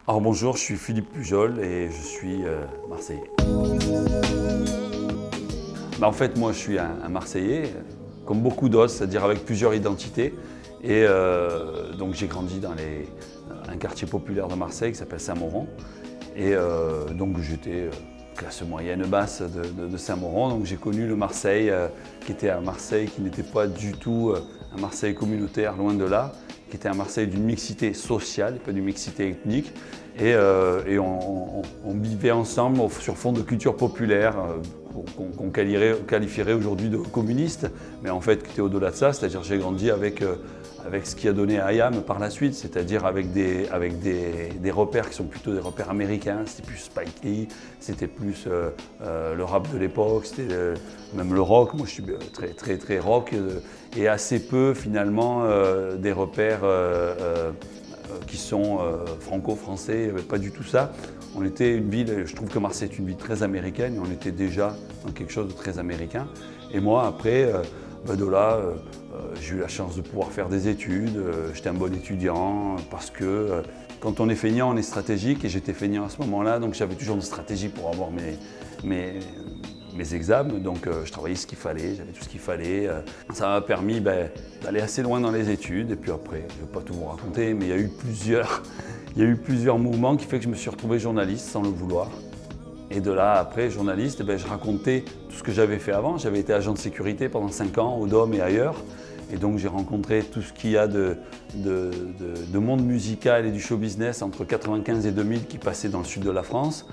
Alors bonjour, je suis Philippe Pujol et je suis Marseillais. En fait, moi je suis un Marseillais, comme beaucoup d'autres, c'est-à-dire avec plusieurs identités. Et donc j'ai grandi dans un quartier populaire de Marseille qui s'appelle Saint-Mauron. Et donc j'étais classe moyenne basse de Saint-Mauron. Donc j'ai connu le Marseille qui était un Marseille qui n'était pas du tout un Marseille communautaire, loin de là, qui était un Marseille d'une mixité sociale, pas d'une mixité ethnique. Et on vivait ensemble sur fond de culture populaire qu'on qualifierait aujourd'hui de communiste, mais en fait qui était au-delà de ça, c'est-à-dire j'ai grandi avec ce qui a donné à IAM par la suite, c'est-à-dire avec des repères qui sont plutôt des repères américains. C'était plus Spike Lee, c'était plus le rap de l'époque, c'était même le rock. Moi je suis très rock et assez peu finalement des repères qui sont franco-français. Il n'y avait pas du tout ça. On était une ville, je trouve que Marseille est une ville très américaine et on était déjà dans quelque chose de très américain. Et moi après, de là, j'ai eu la chance de pouvoir faire des études, j'étais un bon étudiant parce que quand on est feignant, on est stratégique et j'étais feignant à ce moment-là, donc j'avais toujours une stratégie pour avoir mes examens, donc je travaillais ce qu'il fallait, j'avais tout ce qu'il fallait. Ça m'a permis d'aller assez loin dans les études et puis après, je ne vais pas tout vous raconter, mais il y a eu plusieurs mouvements qui fait que je me suis retrouvé journaliste sans le vouloir. Et de là, après, journaliste, je racontais tout ce que j'avais fait avant. J'avais été agent de sécurité pendant 5 ans au Dôme et ailleurs. Et donc j'ai rencontré tout ce qu'il y a de monde musical et du show business entre 1995 et 2000 qui passaient dans le sud de la France.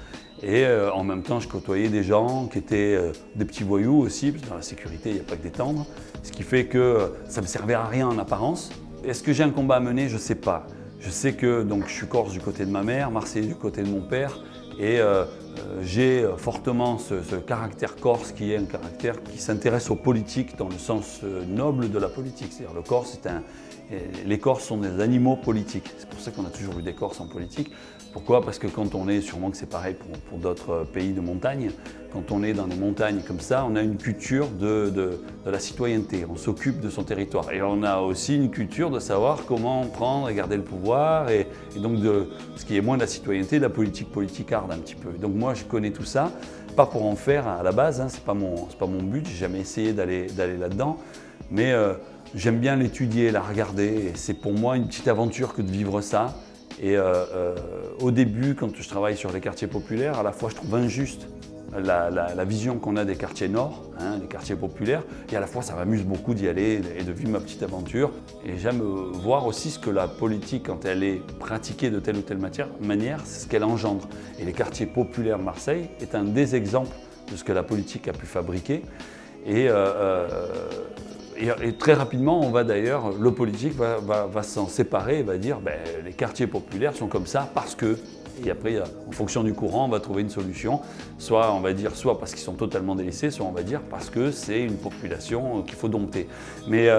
Et en même temps, je côtoyais des gens qui étaient des petits voyous aussi, parce que dans la sécurité, il n'y a pas que des tendres. Ce qui fait que ça ne me servait à rien en apparence. Est-ce que j'ai un combat à mener? Je ne sais pas. Je sais que donc, je suis corse du côté de ma mère, marseillais du côté de mon père. Et j'ai fortement ce caractère corse qui est un caractère qui s'intéresse aux politiques dans le sens noble de la politique. C'est-à-dire les Corses sont des animaux politiques. C'est pour ça qu'on a toujours eu des Corses en politique. Pourquoi? Parce que quand on est, sûrement que c'est pareil pour d'autres pays de montagne, quand on est dans des montagnes comme ça, on a une culture de la citoyenneté, on s'occupe de son territoire. Et on a aussi une culture de savoir comment prendre et garder le pouvoir, et donc ce qui est moins de la citoyenneté, de la politique politicarde un petit peu. Donc moi je connais tout ça, pas pour en faire à la base, hein, c'est pas mon but, j'ai jamais essayé d'aller là-dedans, mais j'aime bien l'étudier, la regarder, et c'est pour moi une petite aventure que de vivre ça. Et au début, quand je travaille sur les quartiers populaires, à la fois je trouve injuste la vision qu'on a des quartiers nord, hein, des quartiers populaires, et à la fois ça m'amuse beaucoup d'y aller et de vivre ma petite aventure. Et j'aime voir aussi ce que la politique, quand elle est pratiquée de telle ou telle manière, c'est ce qu'elle engendre. Et les quartiers populaires de Marseille est un des exemples de ce que la politique a pu fabriquer. Et très rapidement, le politique va s'en séparer et va dire les quartiers populaires sont comme ça parce que. Et après, en fonction du courant, on va trouver une solution. Soit on va dire soit parce qu'ils sont totalement délaissés, soit on va dire parce que c'est une population qu'il faut dompter. Mais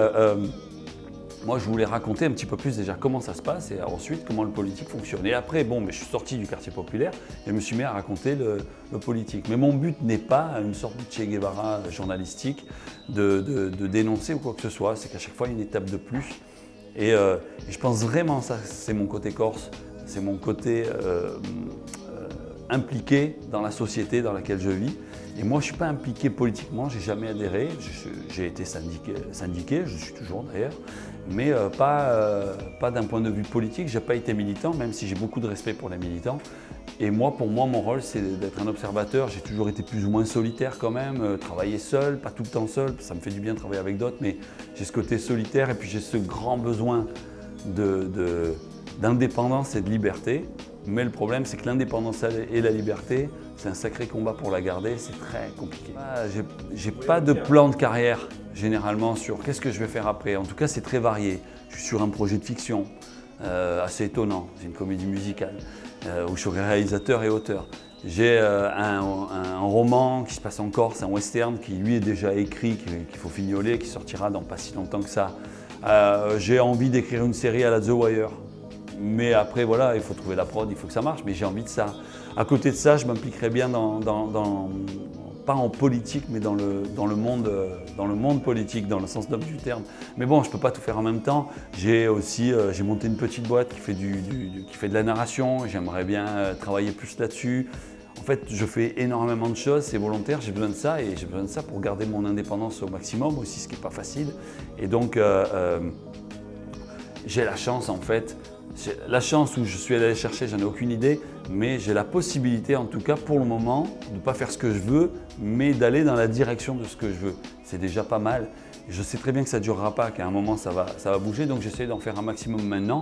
moi, je voulais raconter un petit peu plus déjà comment ça se passe et ensuite comment le politique fonctionne. Et après, je suis sorti du quartier populaire et je me suis mis à raconter le politique. Mais mon but n'est pas une sorte de Che Guevara journalistique de dénoncer ou quoi que ce soit. C'est qu'à chaque fois, il y a une étape de plus. Et je pense vraiment ça, c'est mon côté corse, c'est mon côté impliqué dans la société dans laquelle je vis. Et moi, je ne suis pas impliqué politiquement, j'ai jamais adhéré. J'ai été syndiqué, je suis toujours d'ailleurs, mais pas d'un point de vue politique. Je n'ai pas été militant, même si j'ai beaucoup de respect pour les militants. Et pour moi, mon rôle, c'est d'être un observateur. J'ai toujours été plus ou moins solitaire quand même, travailler seul, pas tout le temps seul. Ça me fait du bien de travailler avec d'autres, mais j'ai ce côté solitaire et puis j'ai ce grand besoin d'indépendance et de liberté. Mais le problème, c'est que l'indépendance et la liberté, c'est un sacré combat pour la garder, c'est très compliqué. J'ai pas de plan de carrière, généralement, sur qu'est-ce que je vais faire après. En tout cas, c'est très varié. Je suis sur un projet de fiction, assez étonnant. C'est une comédie musicale, où je suis réalisateur et auteur. J'ai un roman qui se passe en Corse, un western, qui lui est déjà écrit, qu'il faut fignoler, qui sortira dans pas si longtemps que ça. J'ai envie d'écrire une série à la The Wire. Mais après, voilà, il faut trouver la prod, il faut que ça marche, mais j'ai envie de ça. À côté de ça, je m'impliquerais bien pas en politique, mais dans le monde politique, dans le sens noble du terme. Mais bon, je ne peux pas tout faire en même temps. J'ai monté une petite boîte qui fait de la narration. J'aimerais bien travailler plus là-dessus. En fait, je fais énormément de choses, c'est volontaire, j'ai besoin de ça et j'ai besoin de ça pour garder mon indépendance au maximum aussi, ce qui n'est pas facile. Et donc, j'ai la chance en fait, la chance où je suis allé chercher, j'en ai aucune idée, mais j'ai la possibilité en tout cas pour le moment de ne pas faire ce que je veux, mais d'aller dans la direction de ce que je veux. C'est déjà pas mal. Je sais très bien que ça ne durera pas, qu'à un moment ça va bouger, donc j'essaie d'en faire un maximum maintenant.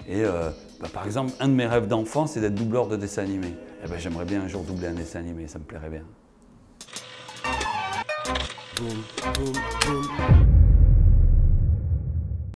Et par exemple, un de mes rêves d'enfant, c'est d'être doubleur de dessin animé. Eh ben, j'aimerais bien un jour doubler un dessin animé, ça me plairait bien. Boum, boum, boum.